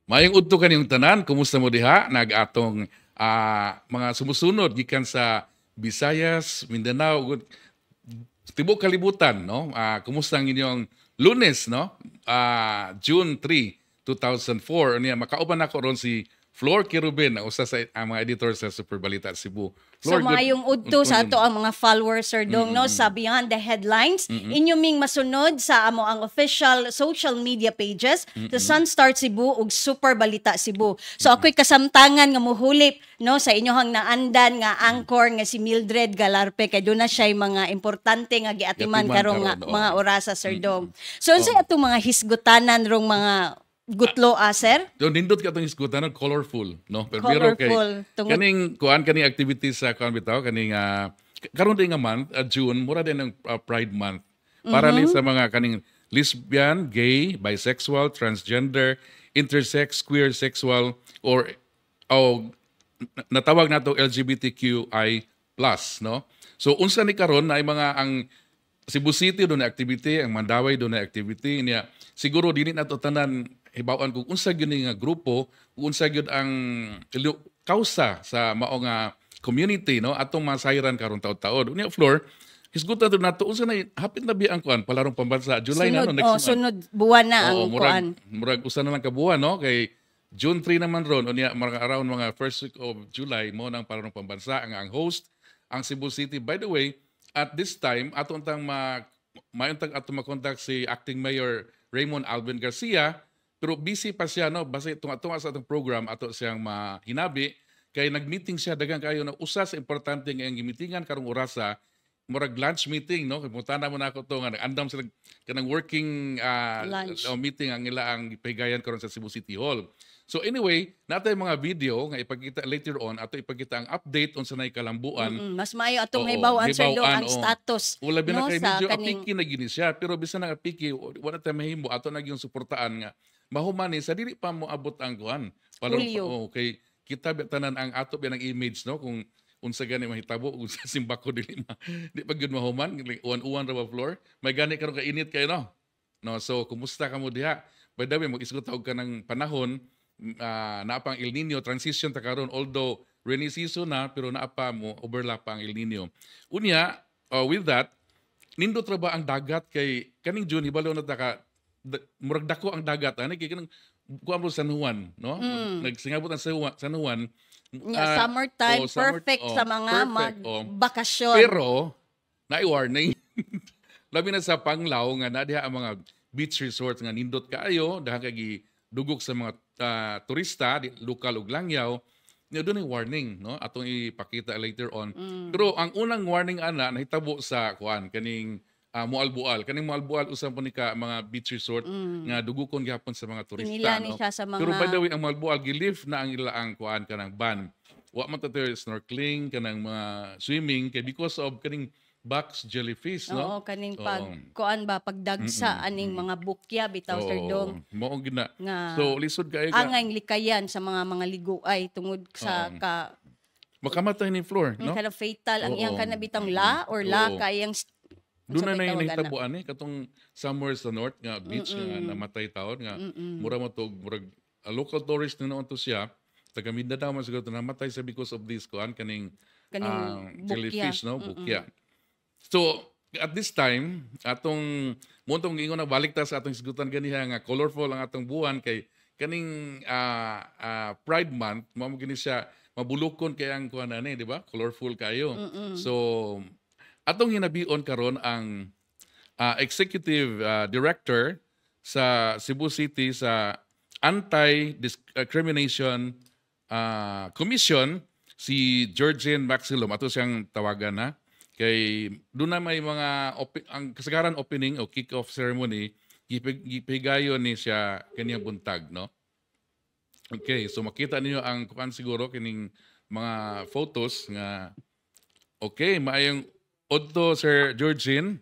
Maayong udto kaniyong tanan, kumusta mo diha? Nag-atong mga sumusunod gikan sa Visayas, Mindanao, tibok kalibutan, no? Kumusta ang inyong Lunes, no? June 3, 2004. Niya makauban ako ron si Flor Kirubin, ang usa sa ang mga editor sa Super Balita Cebu. So Flor, good. maayong udto sa ato ang mga followers Sir Dong no sa Beyond the Headlines. Inyo ming masunod sa amo ang official social media pages the Sunstar Cebu ug Super Balita Cebu. So ako'y kasamtangan nga muhulip no sa inyohang naandan nga anchor nga si Mildred Galarpe kay doon na siya mga importante nga giatiman karong nga, mga orasa Sir Dong. So unsay atong mga hisgutanan rong mga gutlo sir? So nindot ka itong iskutan, colorful, no? Pero kay kaning kuan kaning activity sa kuan bitaw kaning karon din nga month, June, mura din ang Pride month. Para ni sa mga kaning lesbian, gay, bisexual, transgender, intersex, queer, sexual or natawag nato LGBTQI+, no? So unsa ni karon na ay mga ang Cebu City doon na activity, ang Mandawi doon na activity niya. Siguro dili nato tanan hibawan kung unsa gyud nga grupo, unsa gyud ang kausa sa mao nga community no atong masayran karon taud-taud. Unya Floor, hisgutan to nato unsa na hapit na bi ang kuan palarong pambansa July sunod, na no next month. Sunod buwan na ang kuan. Murag usa na lang ka buwan no kay June 3 naman ron unya around mga first week of July mo nang palarong pambansa ang host ang Cebu City. By the way, at this time ato untang mayuntag ato makontak si acting mayor Raymond Alvin Garcia. Pero busy pa siya, no? Basta tunga sa atong program, ato siyang mahinabi, kay nag-meeting siya, dagang kayo na usa sa importante ngayong gimitingan karong orasa, murag lunch meeting, no? Kaya mutana mo na ako ito, nga nag-andam sila kanang working meeting ang ila ang ipahigayan karon sa Cebu City Hall. So anyway, natay mga video nga ipakita later on, ato ipakita ang update on sa nay kalambuan. Mas maayo atong hibaw-an Sir Dong ang status. Wala no, kay medyo apiki na gini siya, pero bisan na apiki, wala tayo mahimo, ato na yung suportaan nga mahuman sa dili pa mo abot ang kuan. Okay, kita tanan ang ato ang image no kung unsa gani mahitabo kung sa simbako dili di pa gyud mahuman uwan-uwan ra ba Floor. May gani karon ka init kay no. No, so kumusta ka mo diha? By the way, mag-isgot ka ng panahon naapang El Nino transition ta karon although rainy season na pero naapa mo overlap ang El Nino. Unya, with that, nindot ra ba ang dagat kay kaning June hibalo na ta ka murag dako ang dagat ani kay kanang kuan San Juan no nagsingabot ang San Juan summertime perfect sa mga bakasyon pero naay warning labi na sa Panglao nga na diha ang mga beach resorts nga nindot kaayo daghang kay dugok sa mga turista lokal ug langyaw niya doon yung warning no atong ipakita later on pero ang unang warning ana nahitabo sa kuan kaning Mualbual. Kaning Mualbual usa po ni ka mga beach resort nga dugukon gyapon sa mga turista no. Siya sa mga... Pero by the way ang Mualbual gilift na ang ilaang kuan kanang ban. Wa man ta snorkeling kanang mga swimming kay because of kaning box jellyfish no. Oo, kaning kuan ba pagdagsa aning mga bukya bitaw Sir Dong. Mao gina. So lisod kay angay likayan sa mga liguay tungod sa makamatay ni Floor no. Kana fatal ang iyang kanabitang la kayang doon na yung nahitabuan katong somewhere sa north nga beach nga namatay taon nga mura mo to murag local tourist na noon to siya taga Mindanao man siguro namatay sa because of this kuan kaning jellyfish no bukya. So at this time atong montong ingon na balik ta sa atong isgutan ganiha nga colorful ang atong buwan kay kaning Pride month mao gini siya mabulokon kay ang kuan ani di ba colorful kayo. So atong hinabion karon ang executive director sa Cebu City sa Anti-Discrimination Commission si Georgine Maxilom ato siyang tawagan na kay doon na may mga ang kasagaran opening o kick-off ceremony gipigayon ni siya kaniyang buntag no. Okay, so makita niyo ang kuan siguro kining mga photos nga okay maayong Odto, Sir Georgine.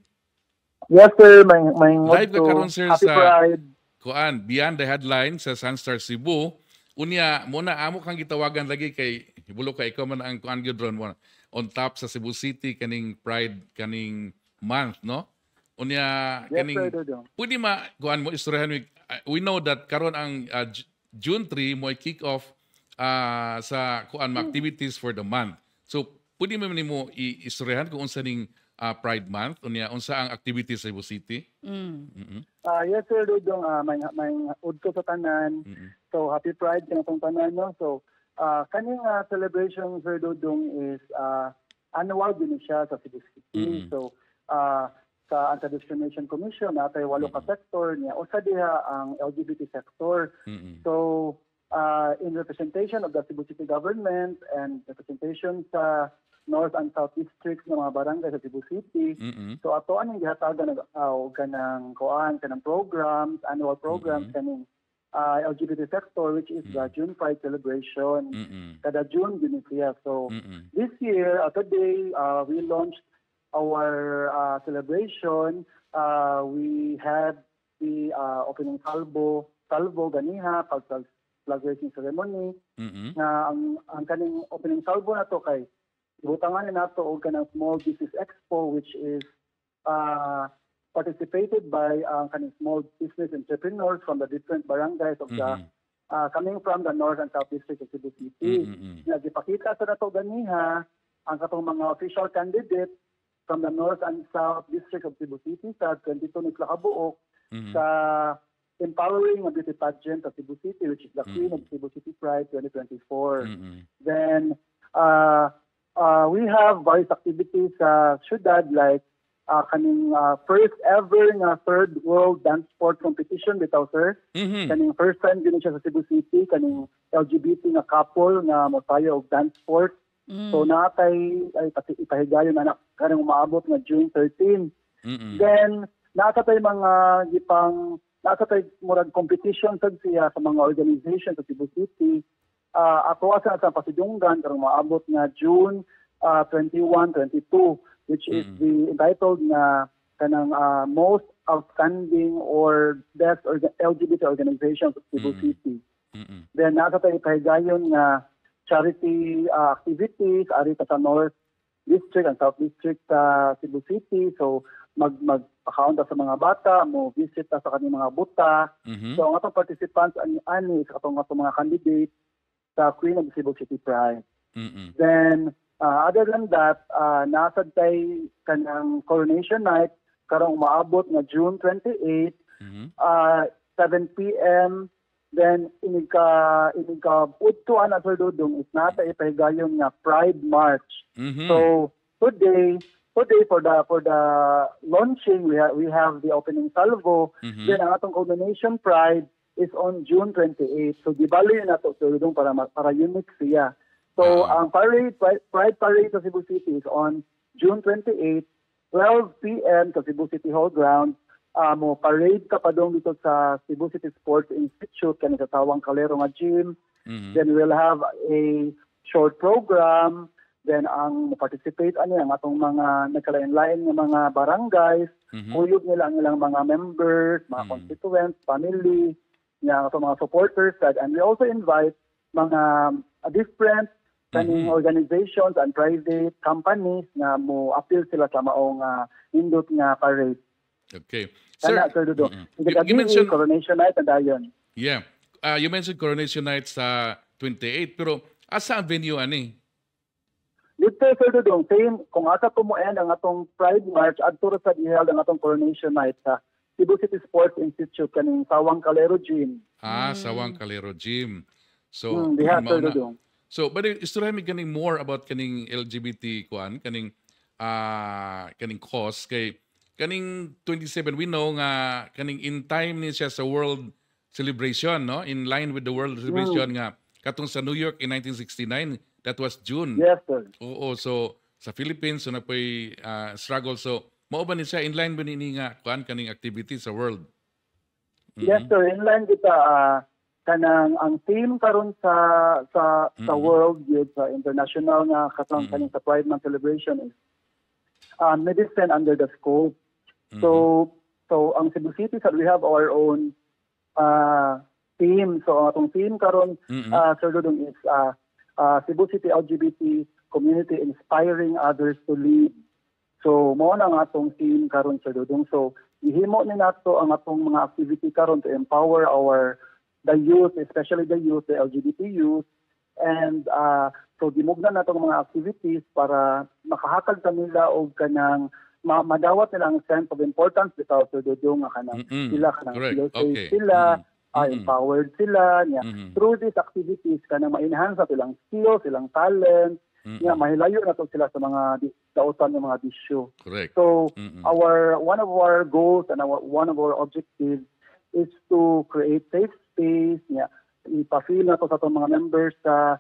Yes, sir. May live ka karon sir Happy sa Pride. Kuan, Beyond the Headlines sa Sunstar Cebu. Unya, muna amo kang gitawagan lagi kay hibulo ka ikaw man ang kuan gyud ron mo on top sa Cebu City kaning Pride kaning month, no? Unya Yes, kaning sir, Dodong. pwede ma kuan mo istoryahan we know that karon ang June 3 mo kick off sa kuan mga activities for the month. So pwede mo nimo istoryahan kung unsa ning Pride Month unya unsa ang activities sa Cebu City? Yes, Sir Dudong, may udto sa tanan. So, happy Pride sa itong tanan, no? So, kaning celebration, Sir Dudong, is annual din siya sa Cebu City. So, sa Anti-Discrimination Commission, natay 8 ka sector niya. Usa diha ang LGBT sector. So, in representation of the Cebu City government and representation sa North and South districts ng mga barangay sa Cebu City. So ato aning gihatagan kanang kanang programs, annual programs kaning LGBT sector, which is the June Pride celebration. Kada June din siya. So this year, today, we launched our celebration. We had the opening salvo ganiha, flag raising ceremony. Na ang kaning opening salvo na to kay ibutangan nato og kanang Small Business Expo, which is participated by kaning small business entrepreneurs from the different barangays of the coming from the North and South District of Cebu City. Nagipakita sa nato ganiha ang katong mga official candidates from the North and South District of Cebu City sa 22 ni kabuok sa empowering a beauty pageant of Cebu City, which is the Queen of Cebu City Pride 2024. Then we have various activities sa syudad like kaning first ever nga third world dance sport competition bitaw, sir. Kaning first time din siya sa Cebu City, kaning LGBT nga couple nga motayo og dance sport. So natay ipahigayon na kanang umaabot nga June 13. Then natay mga natay murag competition sad siya sa mga organization sa Cebu City. Ako asa sa pasidunggan karong maabot nga June 21, 22, which is the entitled na kanang most outstanding or best LGBT organizations of Cebu City. Then nasa tayo pahigayon nga charity activities ari sa North District and South District sa Cebu City. So mag-account sa mga bata, mo visit sa kanilang mga buta. So ang atong participants ani sa atong mga candidates sa Queen of Cebu City Pride. Then other than that, nasad tayo kanang coronation night karong maabot nga June 28, 7 p.m. Then iniga udtuan na Sir Dudong is nata ipahigayon nga Pride March. So today for the launching we have the opening salvo. Then ang atong coronation Pride is on June 28. So gibali na to Sir Dudong para unique siya. So ang Pride Parade sa Cebu City is on June 28, 12 p.m. sa Cebu City Hall Ground. Mo parade ka pa doon dito sa Cebu City Sports Institute kanina sa Tawang Calero nga gym. Then we'll have a short program. Then ang participate ang atong mga nagkalain-lain nga mga barangays. Kuyog nila ang ilang mga members, mga constituents, family, nga atong mga supporters. And we also invite mga different kaning organizations and private companies nga mo appeal sila sa maong indot nga parade. Okay. Sir, you mentioned Coronation Night and dayon. Yeah. You mentioned Coronation Night sa 28, pero asa ang venue ani? Dito Sir Dudong, same kung asa tumuend ang atong Pride March adto sa giheld ang atong Coronation Night sa Cebu City Sports Institute kaning Sawang Calero Gym. Sawang Calero Gym. So, Sir Dudong. So, but istorya mi kaning more about kaning LGBT kaning cause kay kaning 27 we know nga kaning in time ni siya sa world celebration, no, in line with the world celebration nga katong sa New York in 1969, that was June. Yes, sir. Oo, so sa Philippines so napoy struggle, so mao ba ni siya in line ba ni nga kaning activity sa world? Yes, sir, in line kita kanang ang theme karon sa world with international nga katong kaning sa Pride Month celebration is medicine under the scope. So ang Cebu City, we have our own theme. So atong theme karon Sir Dudong is Cebu City LGBT community inspiring others to lead. So mao na ang atong theme karon Sir Dudong. So gihimo ni nato ang atong mga activity karon to empower our the youth, especially the youth, the LGBT youth. And so dimugnan na itong mga activities para makahakal sa nila o kanang madawat nila ang sense of importance bitaw sa dudong nga kanang sila kanang Correct. feel safe Okay. sila, empowered sila niya. Through these activities kanang ma-enhance sa ilang skills, ilang talent, niya mahilayo na to sila sa mga dautan ng mga bisyo. Correct. So one of our goals and one of our objectives is to create safe space niya. Ipa-feel na to sa itong mga members sa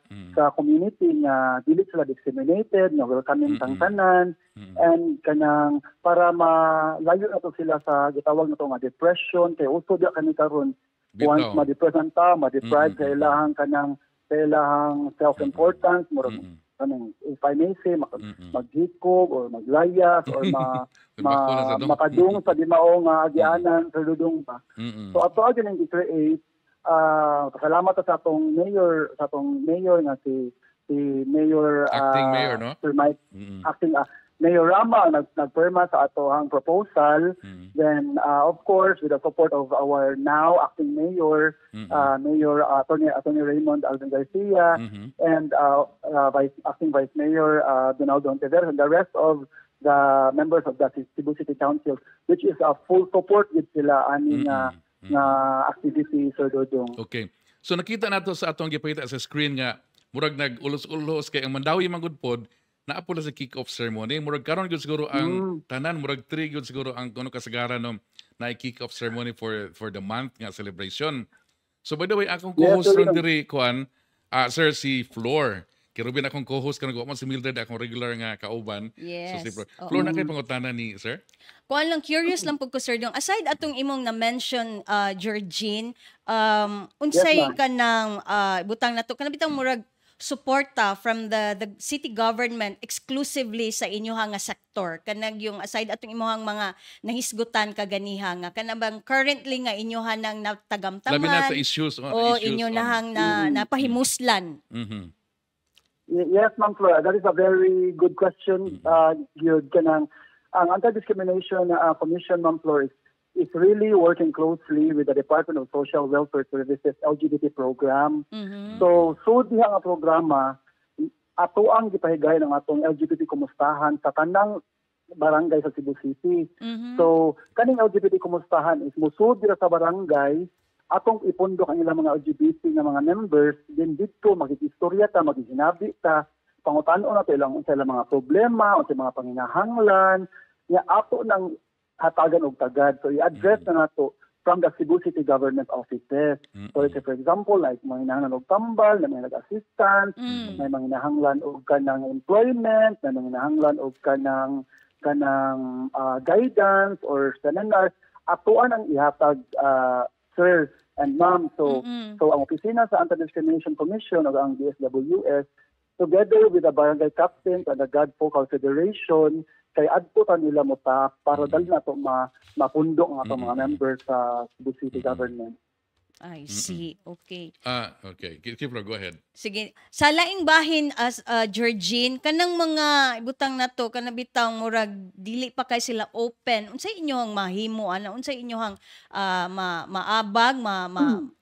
community nga dili sila discriminated, nga welcoming sang tanan, and kanang para malayo na to sila sa gitawag na to nga depression, kay also di kami karon once ma-depress ang ta, ma-deprive sa ilahang kanang self-importance, murag kanang if I may say maghikog or maglayas or makadung sa di mao nga agianan sa dudong pa. So ato agin ang i-create salamat sa atong mayor nga si Mayor acting mayor, no? Sir Mike acting Mayor Rama nagperma sa atohang proposal. Then of course with the support of our now acting mayor Mayor Attorney Raymond Alvin Garcia and acting Vice Mayor Donaldo Ontiveros and the rest of the members of the Cebu City Council, which is a full support with sila ani nga activity, Sir Dodong. Okay. So nakita nato sa atong gipakita sa screen nga murag nag-ulos-ulos kay ang Mandawi Manggod pod naapo na sa kick-off ceremony. Murag karon gyud siguro ang tanan murag 3 gyud siguro ang kuno kasagaran na kick-off ceremony for the month nga celebration. So by the way, akong co-host ron diri kuan Sir si Flor. Kay Ruben akong co-host kanang mo si Mildred akong regular nga kauban. Yes. So si Flor. Flor na kay pangutana ni Sir? Kuan lang curious lang pud ko Sir Dong. Aside atong imong na mention Georgine, unsay kanang butang nato kanang bitang murag suporta from the city government exclusively sa inyohang nga sektor kanang yung aside atong imong mga nahisgutan kaganiha nga kanang currently nga inyohan nang natagamtaman labi na sa issues o inyo nahang napahimuslan. Yes, Ma'am Flora, that is a very good question. Yun, kanang ang Anti-Discrimination Commission, Ma'am Flora, is really working closely with the Department of Social Welfare Services LGBT program. So diha nga programa ato ang gipahigay ng atong LGBT kumustahan sa tanang barangay sa Cebu City. So kaning LGBT kumustahan is musud dira sa barangay atong ipundok ang ilang mga LGBT nga mga members, din dito magkikistorya ta, maghihinabi ta, pangutan-o na to ilang mga problema, o mga panginahanglan, nga ato nang hatagan og tagad. So i-address na nato from the Cebu City government offices. So for example, like mga hinahanglan og tambal, na mga nag-assistant, may mga hinahanglan og kanang employment, may mga hinahanglan og kanang guidance or seminar, atoan ang ihatag Sir and Ma'am. So ang opisina sa Anti-Discrimination Commission o ang DSWS, together with the barangay captains and the God Focal Federation, kay adto ta nila mo ta para dali na to mapundo ang atong mga members sa Cebu City government. I see. Okay. Okay. Kipro, go ahead. Sige. Sa laing bahin as Georgine, kanang mga ibutang nato kanang bitang murag dili pa kay sila open. Unsay inyohang mahimo ana? Unsay inyohang maabag,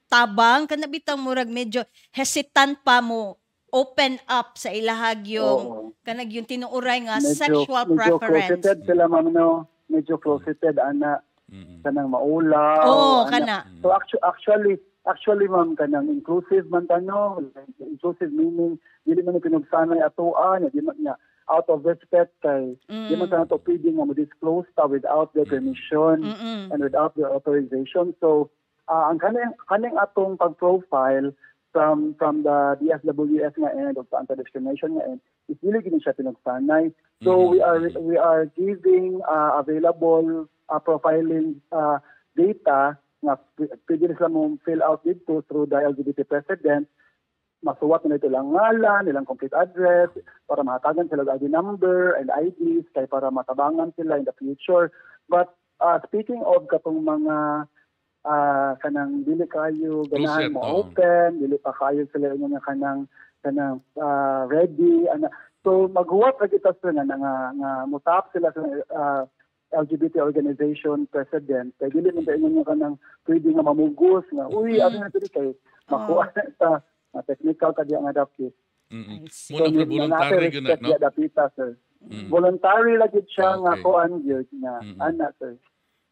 tabang kanang bitang murag medyo hesitant pa mo open up sa ilahag yung kanang yung tinuuray nga sexual preference. Medyo closeted sila, ma'am, no? Medyo closeted ana. Kanang maulaw. Kana. So actually ma'am, kanang inclusive man tano, inclusive meaning dili man pinugsanay atoan, di man out of respect kay di man ta to pwede nga mo-disclose ta without their permission and without their authorization. So ang kaning atong pag-profile from the DSWS nga end of the anti-discrimination nga end is really gini siya pinugsanay. So we are giving available profiling data na pwede sila mong fill out dito through the LGBT president. Masuwat na ito lang ngalan, nilang complete address, para mahatagan sila ID number and IDs, kaya para matabangan sila in the future. But speaking of katong mga kanang dili kayo ganahan mo open, dili pa kayo sila nga kanang ready. So maghuwat ra kita sila nga mutap sila sa LGBT organization president, kaya dili man tayo nga kanang pwede nga mamugos nga, uy, ano na dili kay makuha sa technical kadi ang adaptive. Mm-mm. I see. Muna for voluntary gina, no? Dapita, sir. Voluntary lagi siya nga Okay. kuan gyud nga ana, sir.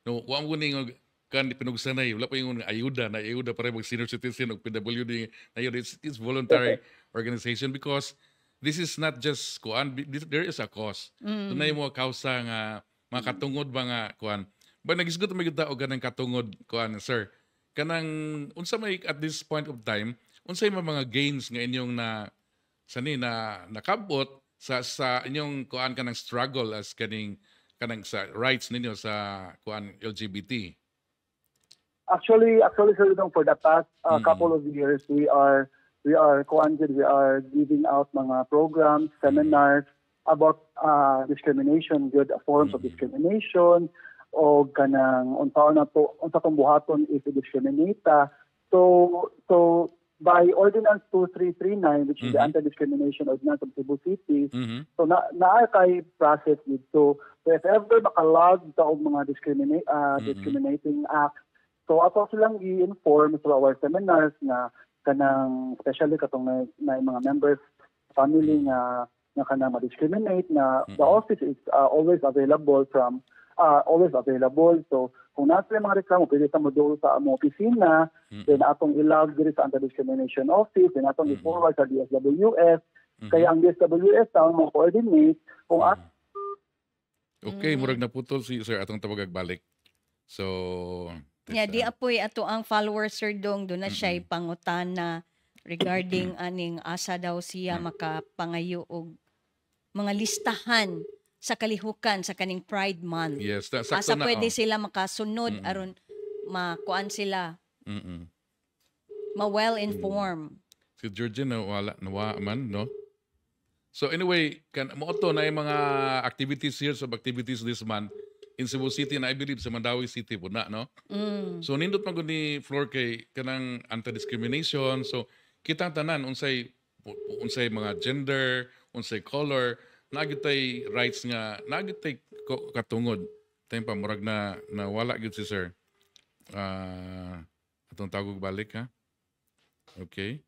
No, wa mo ni kan pinugsanay, wala pa yung ayuda para mag senior citizen o PWD na yun. It's voluntary organization because this is not just kuan, there is a cause. Tunay mo kausa nga mga katungod ba nga kuan. Ba nagisgot may kita og kanang katungod kuan, sir. Kanang unsa may at this point of time, unsay mga gains nga inyong na nakabot sa inyong kuan kanang struggle as kanang sa rights ninyo sa kuan LGBT. Actually, sir, for the past couple of years, we are giving out mga programs, seminars about discrimination, good forms of discrimination, o kanang unsa tong buhaton if discriminata. So by Ordinance 2339, which is the Anti-Discrimination Ordinance of Cebu City, so naa kay process dito. So if ever makalag sa mga discriminating acts, so ato silang i-inform sa our seminars na kanang especially katong na mga members family na kanang ma-discriminate na the office is always available. So kung nasa mga reklamo, pwede sa modul sa among opisina, then atong ilag diri sa Anti-Discrimination Office, then atong i-forward sa DSWS. Kaya ang DSWS ang mga coordinate kung Okay, murag naputol si sir atong tawagbalik. So Yeah, di apoy ato ang followers, Sir Dong, doon na siya pangutana regarding aning asa daw siya makapangayo og mga listahan sa kalihukan sa kaning Pride Month. yes, Asa pwede sila makasunod aron makuan sila ma-well informed. Si Georgine nawa man, no? So anyway, mo to na yung mga activities here, so activities this month in Cebu City na I believe sa Mandawi City po na, no? So nindot man gud ni Flor kay kanang anti-discrimination. So kitang tanan unsay mga gender, unsay color, nagitay rights nga, nagitay katungod. Tayo pa murag na wala gyud si sir. Atong tawag balik ha. Okay.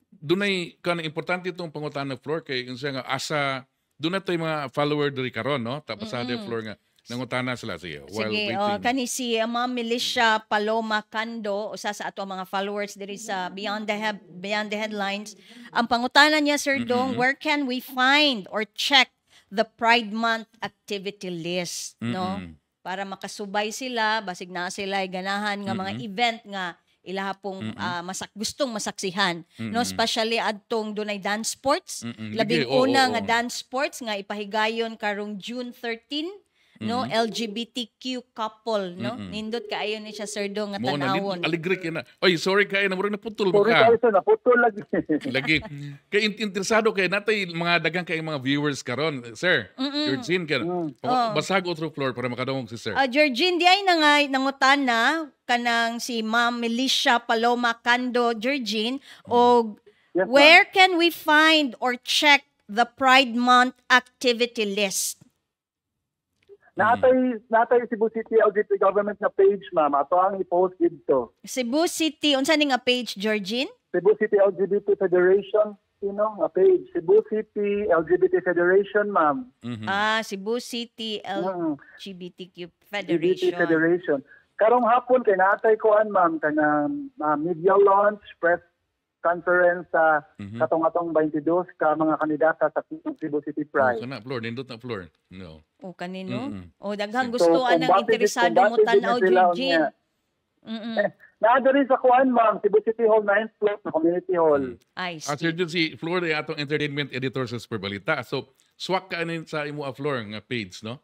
Dunay kanang importante itong pangutana Flor kay unsa nga asa doon na tayo mga follower diri karon, no? Tapos sa Flor nga nangutana sila sige while Sige, waiting. kani si Ma'am Milicia Paloma Cando, usa sa ato mga followers diri sa Beyond the Headlines. Ang pangutana niya, Sir Dong, where can we find or check the Pride Month activity list, no? Para makasubay sila, basig na sila ganahan nga mga event nga ilaha pong gustong masaksihan, no, especially adtong dunay dance sports, labing una nga dance sports nga ipahigayon karong June 13, no, LGBTQ couple, no, nindot kaayo ni siya, Sir Dong, nga tanawon. Aligre kay na. Oy, sorry kay na murag naputol mo sorry ka. kayo, sir, naputol lagi. Lagi. Kay interesado kay natay mga daghang kay mga viewers karon, sir. Georgine kay basag otro floor para makadungog si sir. Georgine, di ay nangutana kanang si Ma'am Milicia Paloma Cando, Georgine, o Yes, where can we find or check the Pride Month activity list? Natay Cebu City LGBT government na page, ma'am. Ato ang i-post dito. Cebu City, unsa ni nga page, Georgine? Cebu City LGBT Federation, nga page. Cebu City LGBT Federation, ma'am. Cebu City LGBTQ LGBT Federation. Federation. Karong hapon kay natay koan, ma'am, kanang media launch, press conference sa katong-atong 22 ka mga kandidata sa Cebu City Pride. Kana floor, nindot na floor. No. O kanino? O daghang gustuan ng interesado mo tanaw, Georgine. Naado rin sa kuan, ma'am, Cebu City Hall 9th floor na community hall. Ay, Sir Jun, si Flor ay atong entertainment editor sa Superbalita. So, swak ka anin sa imo Flor nga page, no?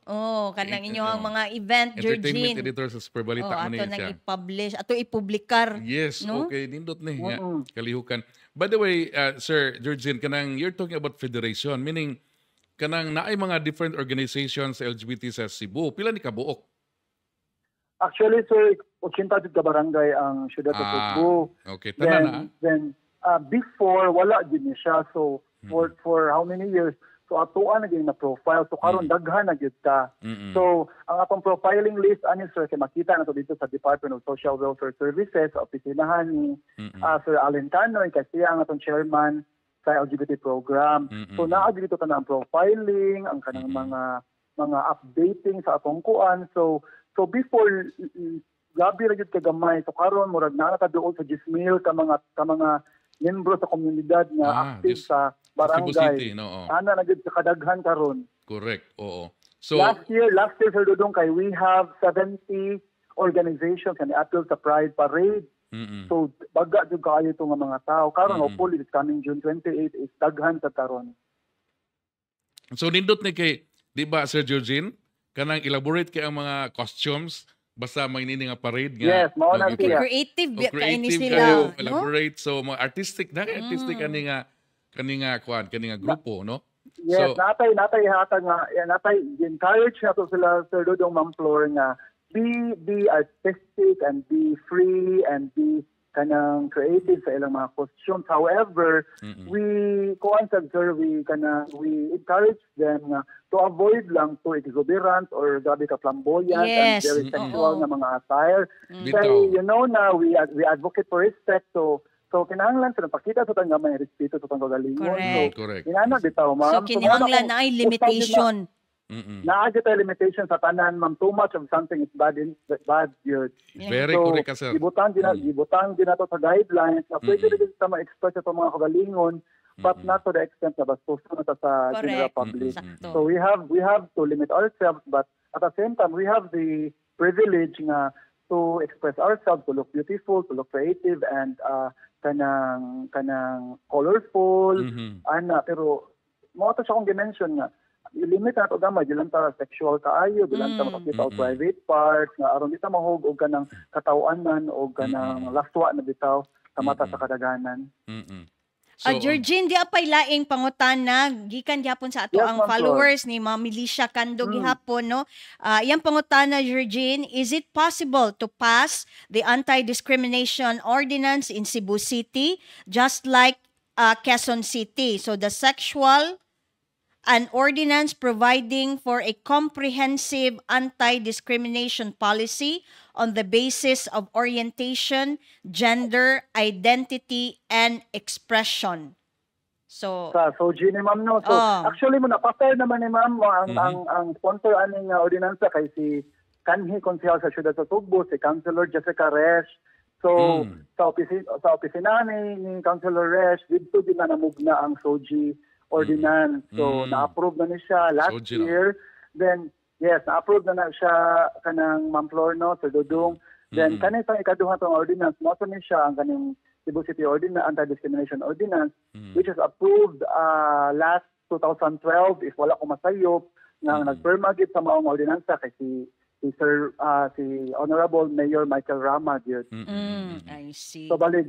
kanang inyo ang mga event, Entertainment Georgine. editor sa Superbalita. Ato siya. nag-i-publish, ato ipublikar. Yes, no? okay, nindot ni nga kalihukan. By the way, Sir Georgine, kanang you're talking about federation, meaning kanang naay mga different organizations sa LGBT sa Cebu. Pila ni kabuok? Actually, sir, 80 ka barangay ang syudad sa Cebu. Okay, tanan na. Then before, wala din niya siya. So, for how many years? So atuan na gyud na profile. So karon daghan na gyud ka. So ang atong profiling list ani sir kay makita na to dito sa Department of Social Welfare Services sa opisinahan ni Sir Alentano kasi ang atong chairman sa LGBT program. So naa dito ka na ang profiling, ang kanang mga updating sa atong kuan. So before gabi ra gyud kay gamay. So karon murag naa ka duol sa 10,000 ka mga membro sa komunidad nga active sa barangay. Cebu City, no? Ana na gyud sa kadaghan karon. Correct. Oo. So last year Sir Dudong kay we have 70 organizations and appeal sa Pride Parade. So baga jud kaayo to nga mga tao. Karon hopefully this coming June 28 is daghan sa karon. So nindot ni kay di ba Sir Georgine kanang elaborate kay ang mga costumes basta may nini nga parade nga. Yes, mao na Okay, siya. creative kaini creative sila, kayo, no? elaborate. So mga artistic kani nga grupo, no? Yes, So natay hatag nga natay encourage na to sila Sir Dudong Ma'am Flor nga be artistic and be free and be kanang creative sa ilang mga costumes. However, we encourage them nga to avoid lang to exuberant or gabi ka flamboyant and Yes. very sexual nga mga attire. Bitaw. Kay you know na we advocate for respect, so kinahanglan sa pakita sa tanga may respeto sa tang kagalingon. Correct. correct. Inana bitaw ma'am. So kinahanglan na ay limitation. Naagit ay limitation sa tanan, ma'am. Too much of something is bad yun. Very correct ka, sir. Ibutang din nato sa guidelines na pwede rin sa ma-express ito mga kagalingon, but not to the extent na bastos na sa general Correct. public. Sakto. So we have to limit ourselves, but at the same time, we have the privilege nga to express ourselves, to look beautiful, to look creative, and kanang colorful, pero mo to siya kong dimension nga i-limit na ito gamay, di lang ta sexual kaayo, di lang ta makakita o private parts, nga aron di ta mahog o kanang katawanan o kanang laswa na bitaw sa mata sa kadaganan. Georgine, di apay laing pangutana gikan gihapon sa ato Yes, ang ma'am, followers ni Ma'am Milicia Cando gihapon, no? Iyang pangutana, Georgine, is it possible to pass the anti-discrimination ordinance in Cebu City just like Quezon City? So the sexual an ordinance providing for a comprehensive anti-discrimination policy on the basis of orientation, gender, identity, and expression. So, Gini ma'am no. So actually mo napasay naman ni ma'am ang sponsor aning ordinansa kay si kanhi konsehal sa siyudad sa Tugbo, si Councilor Jessica Resh. So sa opisina ni Councilor Resh dito din na namugna ang SOGI ordinance. So na-approve na ni siya last year. Then yes, na-approve na siya kanang Ma'am Flor, no, Sir Dudong. Then kaning pang ikaduha tong ordinance, mo ni siya ang kaning Cebu City Ordinance, Anti-Discrimination Ordinance, which is approved last 2012, if wala ko masayop, nga nagpirma gid sa maong ordinansa kay si Honorable Mayor Michael Rama gyud. I see. So bali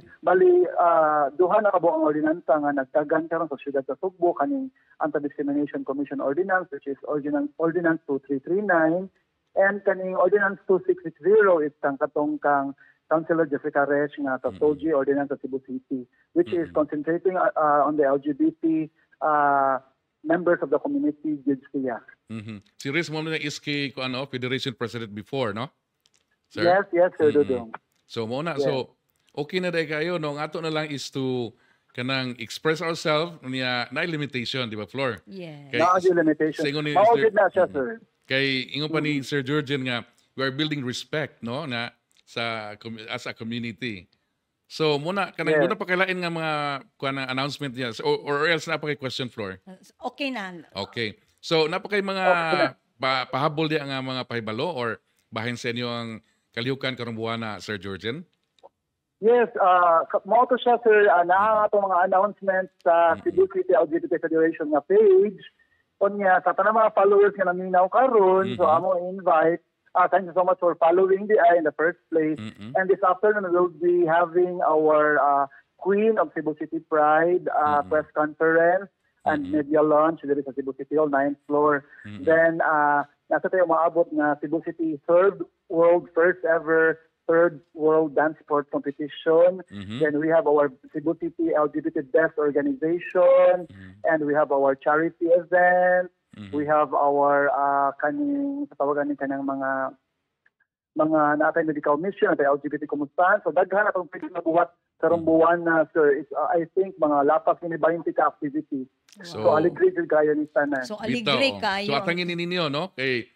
duha na kabo ang ordinansa nga nagtagan karon sa siyudad sa Sugbo kaning Anti-Discrimination Commission Ordinance, which is Ordinance 2339, and kaning Ordinance 2660 is katong kang Councilor Jessica Resh nga sa SOGI Ordinance sa Cebu City, which is concentrating on the LGBT members of the community gyud siya. Si Riz mo na iski ko Federation President before, no? Sir? Yes, Sir Dudong. So mo na. Yes. So okay na dai kayo no. Ang ato na lang is to kanang express ourselves niya na limitation, di ba, Flor? Yeah. Naa gyud limitation. Ingon ni Maugid na siya, sir. Kay ingon pa ni Sir Georgian nga we are building respect, no, na as a community. So muna kanang doon na pakailain nga mga kuan announcement niya or else na pa kay question, Flor. Okay na. Okay. So napakay mga pahabol diya nga mga pahibalo or bahin sa inyo ang kalihukan karong buwan na, Sir Georgian? Yes, mo to siya, sir, naa ato mga announcements sa Cebu City LGBT Federation nga page. Kunya sa tanang mga followers nga naminaw karon, so amo invite. Thank you so much for following the eye in the first place. And this afternoon we'll be having our Queen of Cebu City Pride press conference and media launch there is a Cebu City Hall 9th floor. Then nasa tayo maabot na Cebu City third world first ever third World Dance Sport Competition. Mhm. Then we have our Cebu City LGBT Best Organization, and we have our charity event. We have our kaning sa tawagan ni kanang mga natay medical mission natay LGBT kumustahan. So daghan atong pwede nabuhat karong buwan na sir. It's, I think mga lapas ni 20 ka activities. So aligre jud kayo ni tanan. So aligre Bitaw, kayo. So atangin ninyo no kay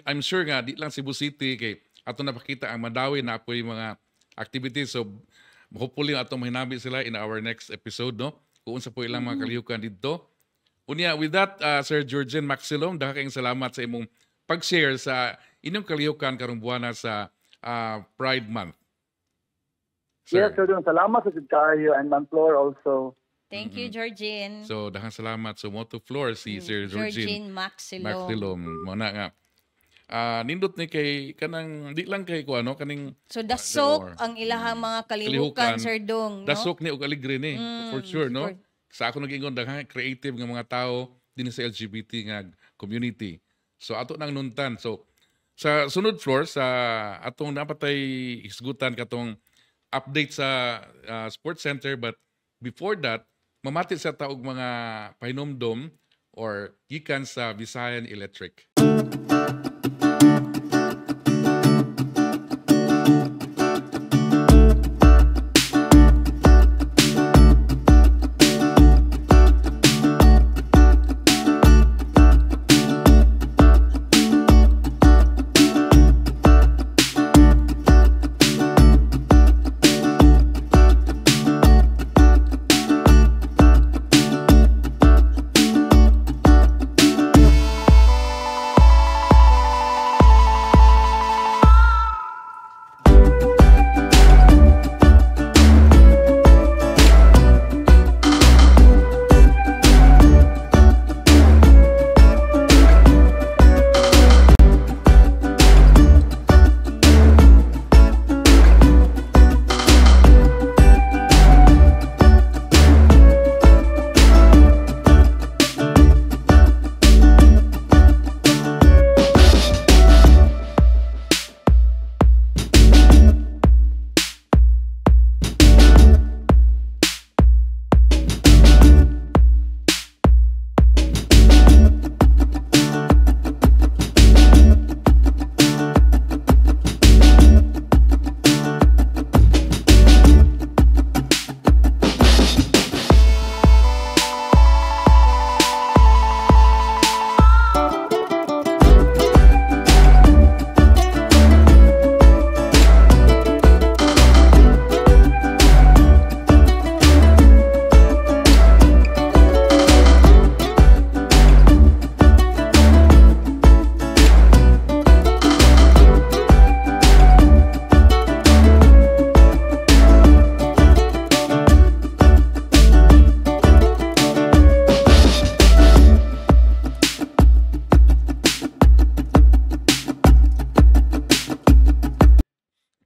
I'm sure nga di lang Cebu City kay ato napakita ang Mandawi na apoy mga activities. So hopefully atong mahinabi sila in our next episode no. Kung unsa po ilang mga kalihukan dito. Unya with that Sir Georgian Maxilom, daghang salamat sa imong pag-share sa inyong kalihukan karong buwana sa Pride Month. Yes, sir. Salamat sa kayo and Ma'am Flor also. Thank you, Georgine. So daghang salamat sa Moto Floor si Sir Georgine Maxilom. Maxilom. Muna nga. Nindot ni kay kanang di lang kay kuano kaning So dasok ang ilahang mga kalihukan, Sir Dong, no? dasok ni og aligre ni for sure no. for- Sa ako nag-ingon daghang creative nga mga tao din sa LGBT nga community. So ato nang nuntan. So sa sunod floor sa atong napatay hisgutan katong update sa sports center, but before that mamati sa taog mga pahinomdom or gikan sa Visayan Electric.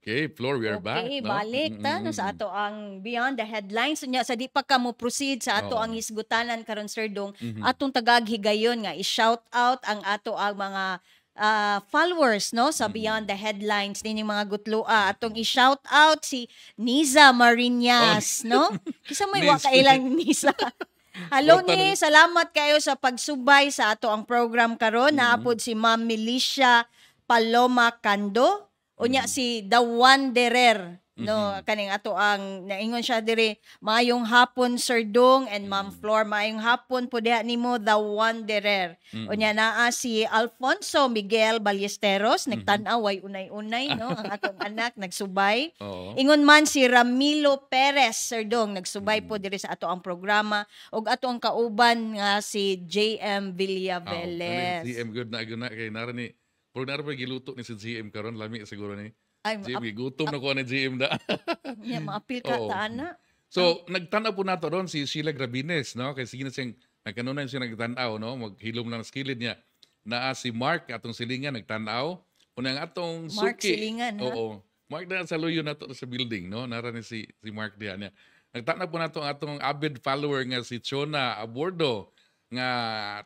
Okay, Floor, we are back. Okay, no? balik ta no, sa ato ang Beyond the Headlines. Nya sa di pa ka mo proceed sa ato Oo. ang hisgutanan karon Sir Dong, atong tagaghigayon nga i-shout out ang ato ang mga followers no sa Beyond the Headlines nining mga gutloa. Atong i-shout out si Niza Marinas, no? Kisa may wa Niz. kailang Niza. Hello Wata ni, salamat kayo sa pagsubay sa ato ang program karon. Naapod si Ma'am Milicia Paloma Cando. Unya si The Wanderer, no, kaning ato ang naingon siya diri, maayong hapon Sir Dong and Ma'am Flor, maayong hapon po diha nimo The Wanderer. Unya naa si Alfonso Miguel Ballesteros, nagtan-aw way unay-unay, no, ang akong anak nagsubay. Oo. Ingon man si Ramilo Perez, Sir Dong, nagsubay po diri sa ato ang programa, ug ato ang kauban nga si JM Villaveles. GM good na kay narani. Pero naroon pa giluto ni si GM karon lami siguro ni. Ay, GM gutom na ko ni GM da. yeah, maapil ka Oo. taana. So, nagtanaw po nato ron si Sheila Gravines, no? Kasi sige na siyang, nagkanunan siya nagtanaw, no? Maghilom lang sa kilid niya. Naa si Mark, atong silingan, nagtanaw. Unang atong Mark suki. Silingan, ha? Oo. Mark na sa luyo na to sa building, no? Narani si Mark diyan niya. Nagtanaw po nato ang atong avid follower nga si Chona Abordo, nga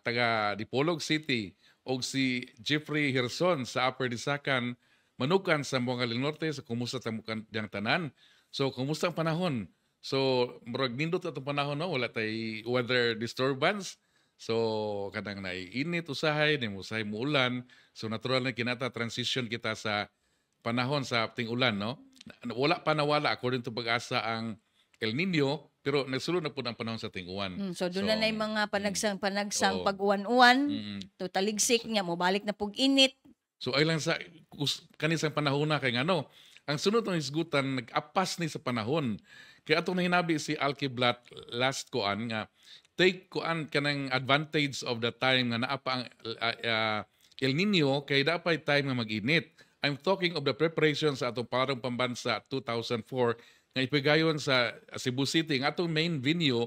taga Dipolog City, o si Jeffrey Hirson sa Upper Disakan, manukan sa Buanga del Norte sa kumusta ta diyang tanan. So kumusta ang panahon? So murag nindot atong panahon no, wala tay weather disturbance. So kadang naiinit usahay, usahay mo ulan. So natural na kinata transition kita sa panahon sa ting ulan no. Wala pa nawala according to pag-asa ang El Nino, pero nagsulod na po ang panahon sa ting uwan. So doon na yung mga panagsang Oo. pag-uwan-uwan, Mm. to taligsik niya mo balik na pug init. So ay lang sa kanisang panahon na kay ngano. Ang sunod ng hisgutan nag-apas ni sa panahon. Kaya atong nahinabi si Alkiblat last koan nga take koan kanang advantage of the time nga naa pa ang El Nino kay dapat time nga mag-init. I'm talking of the preparation sa atong parang pambansa 2004 nga ipigayon sa Cebu City nga atong main venue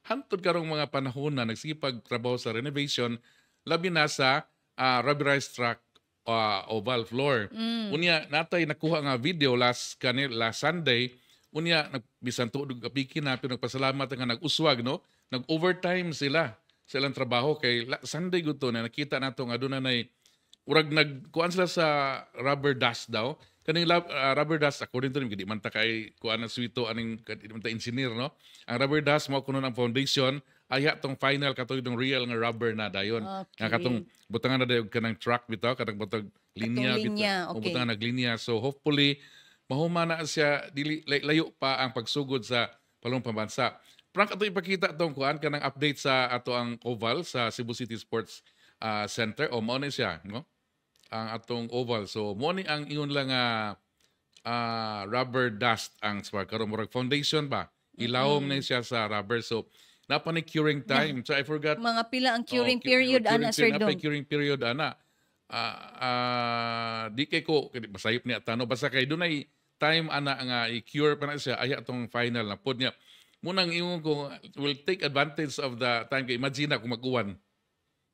hantod karong mga panahon na nagsipag trabaho sa renovation labi na sa rubberized track oval floor. Unya natay nakuha nga video last Sunday. Unya bisan tuod kapiki na pero nagpasalamat nga nag-uswag no. Nag-overtime sila sa ilang trabaho kay Sunday gud to na nakita nato nga dunay urag nagkuan sila sa rubber dust daw. Kaning rubber dust according to them di man ta kay kuan na suito aning di man ta engineer no. Ang rubber dust mao kuno ang foundation aya tong final katuig ng real nga rubber na dayon. Okay. Nga katong butangan na dayon kanang track bitaw katong butang linya Katong linya, bitaw. O okay. butangan naglinya. So hopefully mahuma na siya dili layo pa ang pagsugod sa palong pambansa. Frank ato ipakita tong kuan kanang update sa ato ang oval sa Cebu City Sports Center o mao ni siya no. Ang atong oval. So mo ni ang ingon lang rubber dust ang spark karon murag foundation ba. Ilawom na siya sa rubber. So napa ni curing time. So I forgot Mga pila ang curing Oh, period curing ana Sir period, napay Dong. curing period ana. Di kay ko masayop niya tano basta kay dunay time ana nga i-cure pa na siya ay atong final na pod niya. Munang ingon ko will take advantage of the time kay imagine na kung mag-uwan.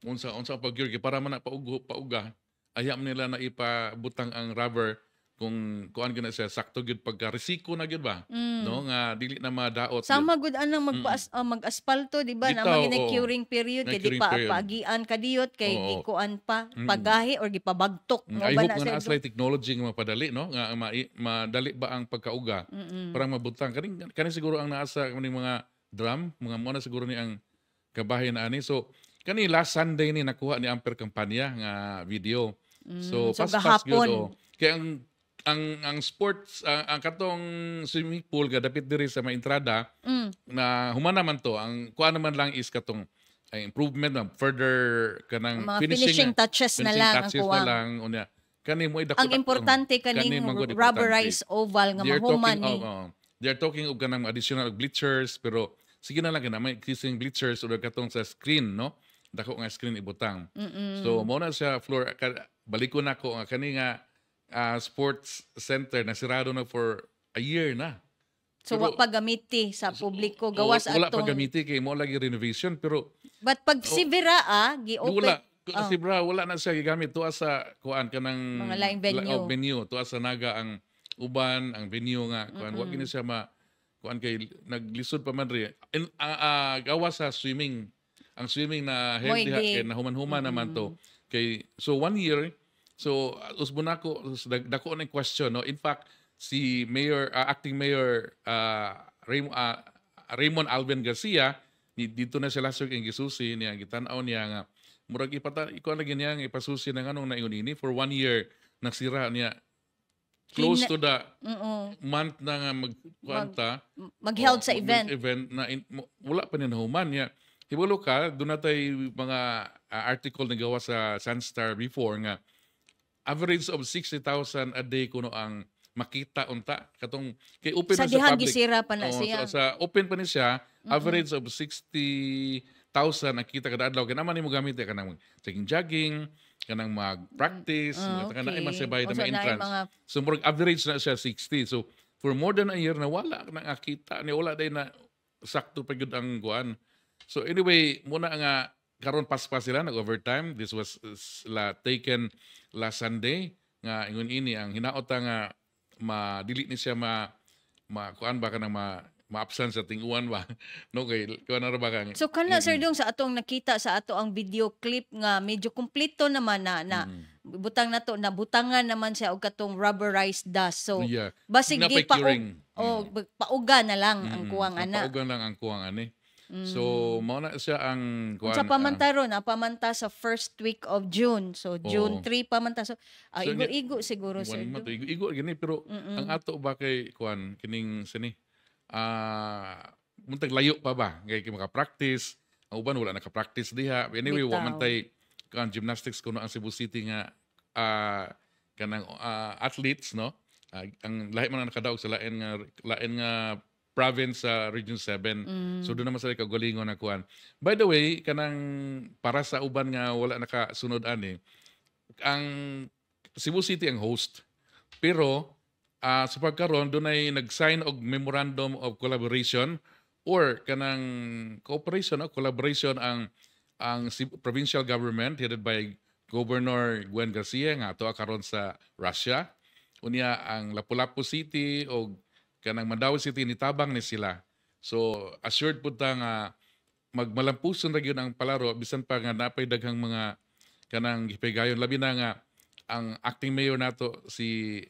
Unsa pag-cure kay para man na pauga. Ayam nila na ipabutang ang rubber kung kuan gina siya sakto gyud pagka resiko na gyud ba no nga dili na madaot gyud. Sama gud anang mag-aspalto, di ba? Na Bitaw, magina oo. curing period May kay di curing pa period. paagian kadiyot kay Oo. gikuan pa pagahi or gipabagtok mo I ba hope na nga Sir naa Dong? sila technology nga mapadali no nga madali ba ang pagkauga parang mabutang kani siguro ang naasa kaning mga drum mga mo na siguro ni ang kabahin na ani so kani last Sunday ni nakuha ni Amper kampanya nga video so so pas gahapon. gyud kaya ang sports ang katong swimming pool ga dapit diri sa may entrada na humana man to ang kuan naman lang is katong improvement na further kanang Mga finishing touches na lang ang touches kuwang. na lang unya kani mo idako Ang importante kaning rubberized oval nga mahuman ni. they're talking og kanang additional bleachers pero sige na lang kana may existing bleachers or katong sa screen no dako nga screen ibutang so mo na siya floor baliko na ko nga kani nga sports center na sirado na for a year na. So Pero- wa pa gamiti sa publiko gawas wala pa atong. gamiti kay mo lagi renovation pero But pag si Vera gi-open wala kasi bra wala na siya gigamit tuwa sa kuan kanang Mga laing venue. venue tuwa sa naga ang uban ang venue nga kuan wa gini siya kuan kay naglisod pa man ri gawas sa swimming ang swimming na healthy Moy di. kay nahuman-human naman to kay so 1 year so usbon ako dako na question no in fact si Mayor acting Mayor Raymond Alvin Garcia dito na siya last week ang gisusi niya gitan-aw niya nga murag ikaw lagi niya nga ipasusi ng anong naingon ini for 1 year nagsira niya close to the month na nga magkwanta mag-held sa event. na wala pa ni nahuman niya hibulo ka doon natay mga article na gawa sa Sunstar before nga average of 60,000 a day kuno ang makita unta katong kay open Sa na dihan public. gisira pa na Oo, siya. sa open pa ni siya average of 60,000 ang kita kada adlaw kay naman nimo gamit kanang jogging kanang mag-practice kanang ay masabay na O, so may na entrance mga so murag average na siya 60 so for more than a year na wala nang akita ni wala day na sakto pa gyud ang guan so anyway muna nga karon paspas sila nag-overtime this was taken last Sunday nga ingon ini ang hinaot nga madili ni siya kuan ba kanang maapsan sa tinguan ba. No kay kuan na ra ba kang So kana Sir Dong sa atong nakita sa ato ang video clip nga medyo kumpleto naman na butang nato na butangan naman siya og katong rubberized dust. So yeah. basig Napay gi pa curing. pauga na lang ang kuwang ana. Paugan lang ang kuwang ani. So mao na siya ang kuan. Sa pamantaro na pamanta sa first week of June. So June 3 pamanta. So So, igo siguro Sir Dong. Igo gini pero ang ato ba kay kuan kining sini muntag layo pa ba kay maka-practice. Ang uban wala naka-practice diha. Anyway, wa man tay kan gymnastics kuno ang Cebu City nga kanang athletes no. Ang lahi man nakadaog sa lain nga province sa Region 7. So doon naman sa kagalingon na kuan. By the way, kanang para sa uban nga wala nakasunod ani, ang Cebu City ang host. Pero sa pagkaron doon ay nag-sign og memorandum of collaboration or kanang cooperation o collaboration ang provincial government headed by Governor Gwen Garcia nga ato karon sa Russia. Unya ang Lapu-Lapu City o kanang Mandaue City nitabang ni sila. So assured pud ta nga magmalampuson ra gyud ang palaro bisan pa nga napay daghang mga kanang gipigayon labi na nga ang acting mayor nato si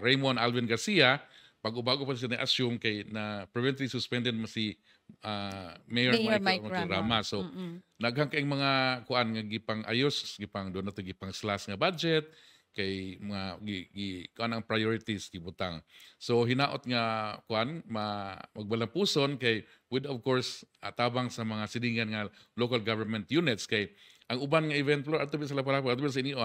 Raymond Alvin Garcia bago pa siya na-assume kay na permanently suspended mo si Mayor Mike Rama. So naghang kay mga kuan nga gipang ayos gipang do na to gipang slash nga budget kay mga kanang priorities gibutang. So hinaot nga kuan magbalampuson kay with of course atabang sa mga silingan nga local government units kay ang uban nga event floor ato sa Lapu-Lapu ato sa inyo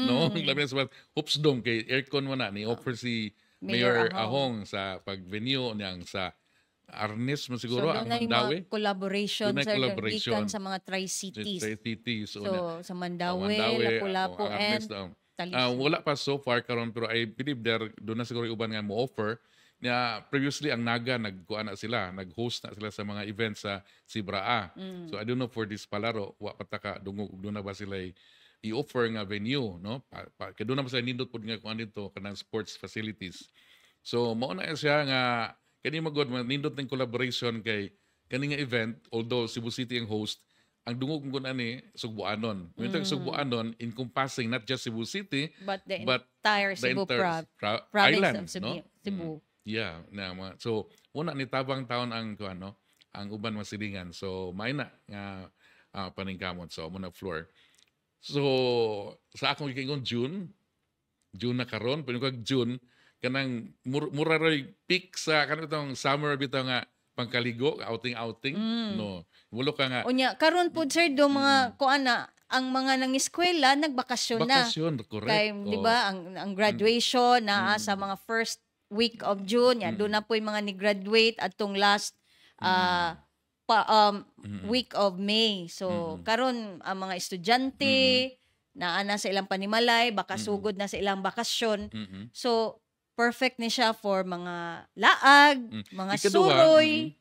no labi sa hoops dome kay aircon mo na ni offer si Mayor Ahong sa pag-venue niyang sa Arnes mo siguro so, ang Mandaue. Collaboration sir gikan sa mga tri-cities. So sa Mandaue, Lapu-Lapu and wala pa so far karon pero I believe doon na siguro uban nga mo offer na previously ang Naga nagkuan na sila nag-host na sila sa mga events sa Sibraa. So I don't know for this palaro wa pataka dungog doon na ba sila i-offer nga venue no kay doon na ba sila nindot pud nga kuan dito kanang sports facilities. So mao na siya nga kani magod nindot ning collaboration kay kani nga event although Cebu City ang host ang dungog kun ani Sugbuanon. Yung Sugbuanon encompassing not just Cebu City but the entire Cebu province island, of Cebu. Yeah, so una ni tabang taon ang kuano ang uban masilingan. So may na nga paningkamot so muna floor. So sa akong gikingon June na karon pero kag June kanang mura ray peak sa kanang summer bitaw nga pangkaligo outing no mulo ka nga unya karon pud sir do mga kuana ang mga nangiskwela nagbakasyon na correct kay di ba ang graduation na sa mga first week of June ya doon na po yung mga ni-graduate atong last week of May so karon ang mga estudyante naa sa ilang panimalay baka sugod na sa ilang bakasyon so perfect ni siya for mga laag, mga suroy.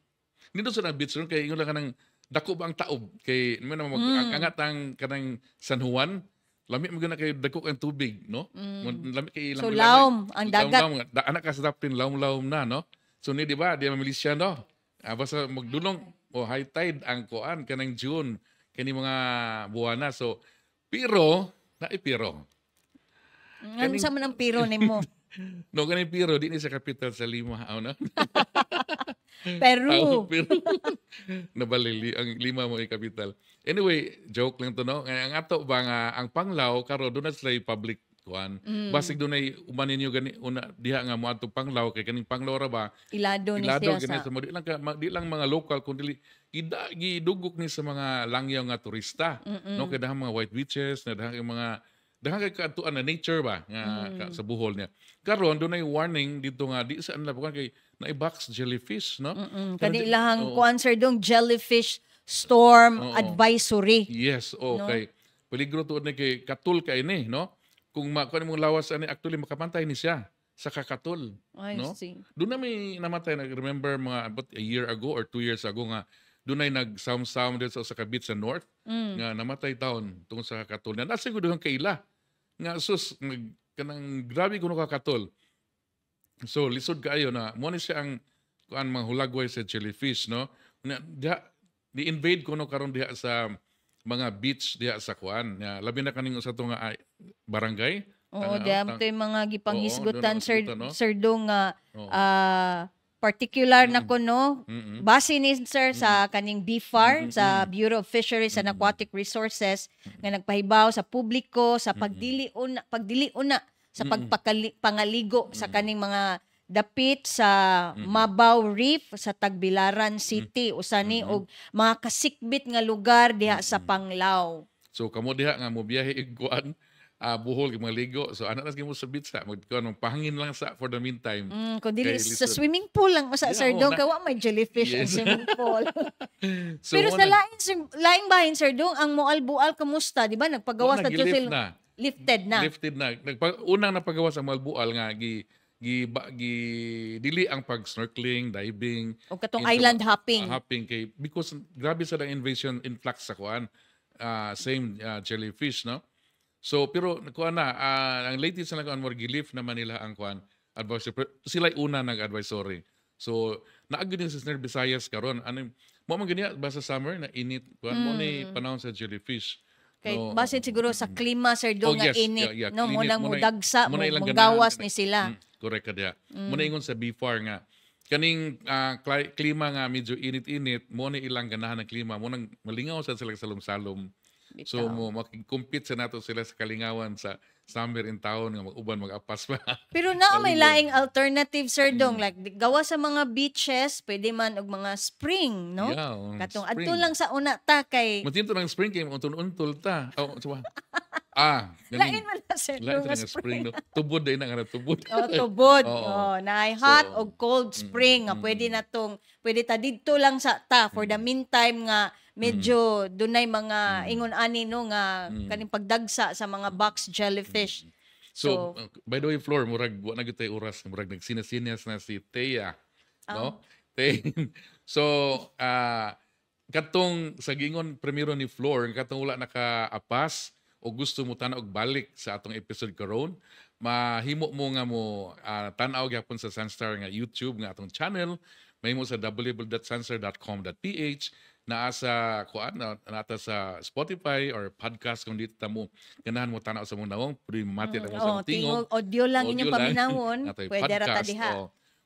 Nito sa beach ron kay ingon lang kanang dako ba ang taob kay mo angat ang kanang San Juan lami mo gina kay dako ang tubig no lami kay ilang so lawom ang dagat anak ka sa dapin lawom na no so ni di ba di Malaysia no basta magdulong high tide ang kuan kanang June kani mga buwan na so pero ano sa man ang piro nimo no ganin piro di ni sa capital sa Lima no Peru. Nabalili ang Lima mo ay capital. Anyway, joke lang to no. Ang ato ba nga ang Panglao karo do na sila public kuan. Basig do nay umanin niyo gani una diha nga mo ato Panglao kay kaning Panglao ra ba. Ilado ni siya sa di lang mga local kundi gidugok ni sa mga langyaw nga turista. No kay dahang mga white beaches na dahang kay kaatuan na nature ba nga sa buhol niya. Karon do nay warning dito nga di saan na kay na-box jellyfish no. Kanilahang kuan sir dong jellyfish storm advisory. Yes, okay. No? Peligro tuod ni kay katul kay ni no. Kung kuan mong lawas ani actually makapantay ni siya sa kakatul. No? Doon na may namatay na remember mga about a year ago or 2 years ago nga doon ay nag-sound din sa Kabit sa North nga namatay taon tungkol sa kakatul. Na nasa ko doon kaila nga sus kanang grabe kuno kakatol. So lisod kaayo na mo ni siya ang kuan manghulagway sa jellyfish, no? Diha ni-invade ko no karon diha sa mga beach diha sa kuan. Labi na kaning sa to nga barangay. Oo, diyan to yung mga gipanghisgutan, Oo, doon ang hisgutan, no? Sir Dong, nga Oo. particular na ko, no? Mm-mm. Base ni Sir sa kaning BFAR, sa Bureau of Fisheries and Aquatic Resources, nga nagpahibaw sa publiko, sa pagdili-una sa pagpangaligo sa kaning mga dapit sa Mabaw Reef sa Tagbilaran City usani og mga kasikbit nga lugar diha sa Panglao. So kamo diha nga mo biyahe iguan buhol mga ligo. So ana nas gimo sa beach sa magkuan pahangin lang sa for the meantime. Kung dili Kay sa lisod. swimming pool lang sa Yeah, Sir oo, Dong, na- kawa may jellyfish ang Yes. swimming pool. So Pero mo sa laing bahin, Sir Dong, ang Moalbual kamusta, di ba? Nagpagawas na nag-lift sila. na. Lifted na. Lifted na. Unang napagawa sa Malbual nga gi dili ang pag snorkeling, diving, O katong into- island hopping. hopping kay because grabe sa ang invasion influx sa kuan. Same jellyfish, no? So pero kuan na ang latest na kuan more gilift naman nila ang kuan advisory. Sila una nag-advisory. So naagud din sa Snare Visayas karon ano mo man ganiya ba sa summer na init kuan mo ni panahon sa jellyfish. Kay No? basin siguro sa klima, Sir Dong, nga yes. init. Yeah, No, init. munang Muna'y- mudagsa, muna'y ilang munggawas ganahan. ni sila. Correct ka diya. Muna ingon sa BFAR nga kaning klima nga medyo init-init mo ni ilang ganahan ng klima mo nang malingaw sa sila sa salom-salom. So Bitaw. mo makikompete sa nato sila sa kalingawan sa summer in town nga mag-uban mag-apas pa. Pero na may Maligo. laing alternative, Sir Dong, like gawa sa mga beaches, pwede man og mga spring, no? Yeah, Katong spring. adto lang sa una ta kay Matinto ng spring kay untol-untol ta. Oh, suwa. lain man na, Sir Lain Dong, sa nga nga spring no. Tubod day na nga tubod. tubod. Oo. Na hot So, o cold spring nga pwede ta didto lang sa ta for the meantime nga medyo dunay mga ingon ani no nga kaning pagdagsa sa mga box jellyfish. So, by the way, Flor, murag wa na gyud tay oras, murag nagsininas na si Thea, no? So, katong sa gingon primero ni Flor, katong wala nakaapas o gusto mo tan-og balik sa atong episode karon, mahimo mo nga mo tan-aw gyapon sa Sunstar nga YouTube nga atong channel, mahimo sa www.sunstar.com.ph naa sa kuan nata sa Spotify or podcast kung dito mo ganahan mo tanaw sa mong nawong pwede mamati lang mo sa Tingog tingog audio lang inyong lang. paminawon, Natay pwede ra ta podcast, diha.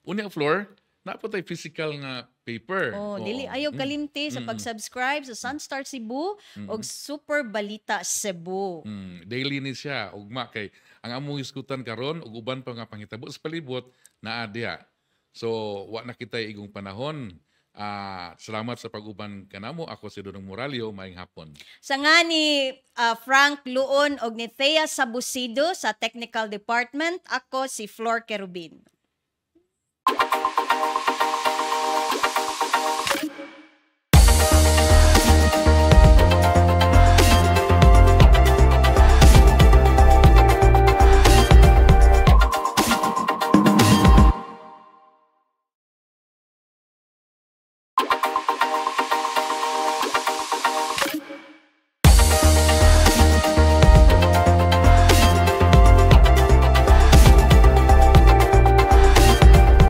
Unya Floor, napo tay physical nga paper. Dili ayaw kalimti sa pag-subscribe sa Sunstar Cebu og Super Balita Cebu. Daily ni siya ugma kay ang among iskutan karon ug uban pa nga panghitabo sa palibot naa diha. So wa na kitay igong panahon. Salamat sa pag-uban kanamo. Ako si Dodong Moralio, maayong hapon. Sa nga ni Frank Luon og ni Thea Sabusido sa Technical Department, ako si Flor Kerubin.